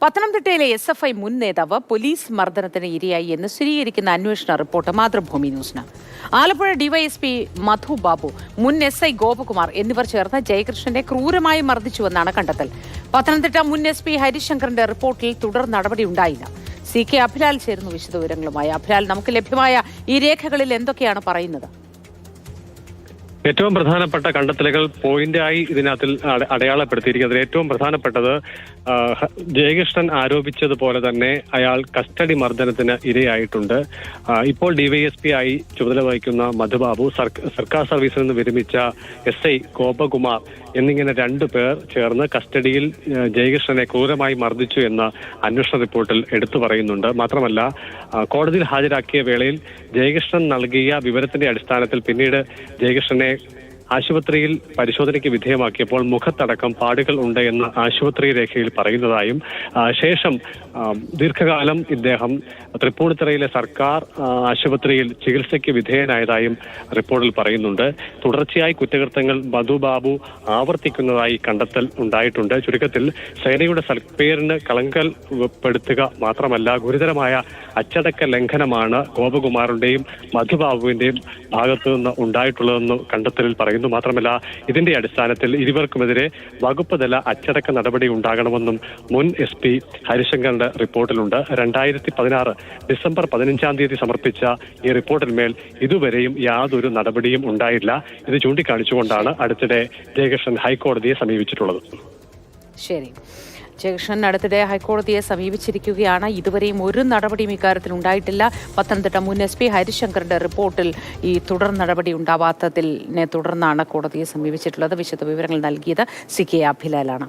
പത്തനംതിട്ടയിലെ SFI മുൻ നേതാവ് പോലീസ് മർദ്ദനത്തിന് ഇരയായി എന്ന് സ്ഥിരീകരിക്കുന്ന അന്വേഷണ റിപ്പോർട്ട് മാതൃഭൂമി ന്യൂസിന്. ആലപ്പുഴ ഡിവൈഎസ്പി മധു ബാബു, മുൻ SI ഗോപകുമാർ എന്നിവർ ചേർന്ന് ജയകൃഷ്ണനെ ക്രൂരമായി മർദ്ദിച്ചുവെന്നാണ് കണ്ടെത്തൽ. പത്തനംതിട്ട മുൻ SP ഹരിശങ്കറിന്റെ റിപ്പോർട്ടിൽ തുടർ നടപടി ഉണ്ടായില്ല. CK അഭിലാൽ ചേരുന്നു വിശദവിവരങ്ങളുമായി. അഭിലാൽ, നമുക്ക് ലഭ്യമായ ഈ രേഖകളിൽ എന്തൊക്കെയാണ് പറയുന്നത്? ഏറ്റവും പ്രധാനപ്പെട്ട കണ്ടെത്തലുകൾ പോയിന്റായി ഇതിനകത്തിൽ അടയാളപ്പെടുത്തിയിരിക്കുന്നത്. ഏറ്റവും പ്രധാനപ്പെട്ടത് ജയകൃഷ്ണൻ ആരോപിച്ചതുപോലെ തന്നെ അയാൾ കസ്റ്റഡി മർദ്ദനത്തിന് ഇരയായിട്ടുണ്ട്. ഇപ്പോൾ DYSP ആയി ചുമതല വഹിക്കുന്ന മധുബാബു, സർക്കാർ സർവീസിൽ നിന്ന് വിരമിച്ച SI ഗോപകുമാർ എന്നിങ്ങനെ 2 പേർ ചേർന്ന് കസ്റ്റഡിയിൽ ജയകൃഷ്ണനെ ക്രൂരമായി മർദ്ദിച്ചു എന്ന് അന്വേഷണ റിപ്പോർട്ടിൽ എടുത്തു പറയുന്നുണ്ട്. മാത്രമല്ല, കോടതിയിൽ ഹാജരാക്കിയ വേളയിൽ ജയകൃഷ്ണൻ നൽകിയ വിവരത്തിന്റെ അടിസ്ഥാനത്തിൽ പിന്നീട് ജയകൃഷ്ണനെ ആശുപത്രിയിൽ പരിശോധനയ്ക്ക് വിധേയമാക്കിയപ്പോൾ മുഖത്തടക്കം പാടുകൾ ഉണ്ട് എന്ന് ആശുപത്രി രേഖയിൽ പറയുന്നതായും ശേഷം ദീർഘകാലം ഇദ്ദേഹം തൃപ്പൂണിത്തുറയിലെ സർക്കാർ ആശുപത്രിയിൽ ചികിത്സയ്ക്ക് വിധേയനായതായും റിപ്പോർട്ടിൽ പറയുന്നുണ്ട്. തുടർച്ചയായി കുറ്റകൃത്യങ്ങൾ മധുബാബു ആവർത്തിക്കുന്നതായി കണ്ടെത്തൽ ഉണ്ടായിട്ടുണ്ട്. ചുരുക്കത്തിൽ സേനയുടെ സൽപ്പേരിന് കളങ്കപ്പെടുത്തുക മാത്രമല്ല, ഗുരുതരമായ അച്ചടക്ക ലംഘനമാണ് ഗോപകുമാറിന്റെയും മധുബാബുവിന്റെയും ഭാഗത്തു നിന്ന് ഉണ്ടായിട്ടുള്ളതെന്ന് കണ്ടെത്തലിൽ പറയുന്നു. മാത്രമല്ല, ഇതിന്റെ അടിസ്ഥാനത്തിൽ ഇരുവർക്കുമെതിരെ വകുപ്പ് തല അച്ചടക്ക നടപടി ഉണ്ടാകണമെന്നും മുൻ SP ഹരിശങ്കറിന്റെ റിപ്പോർട്ടിലുണ്ട്. 2016 ഡിസംബർ 15-ാം തീയതി സമർപ്പിച്ച ഈ റിപ്പോർട്ടിന്മേൽ ഇതുവരെയും യാതൊരു നടപടിയും ഉണ്ടായില്ല. ഇത് ചൂണ്ടിക്കാണിച്ചുകൊണ്ടാണ് അടുത്തിടെ ജയകൃഷ്ണൻ ഹൈക്കോടതിയെ സമീപിച്ചിട്ടുള്ളത്. ശരി, ജയകൃഷ്ണൻ അടുത്തിടെ ഹൈക്കോടതിയെ സമീപിച്ചിരിക്കുകയാണ്. ഇതുവരെയും ഒരു നടപടിയും ഇക്കാര്യത്തിൽ ഉണ്ടായിട്ടില്ല. പത്തനംതിട്ട മുൻ SP ഹരിശങ്കറിന്റെ റിപ്പോർട്ടിൽ ഈ തുടർ നടപടി ഉണ്ടാവാത്തതിനെ തുടർന്നാണ് കോടതിയെ സമീപിച്ചിട്ടുള്ളത്. വിശദവിവരങ്ങൾ നൽകിയത് CK അഭിലാലാണ്.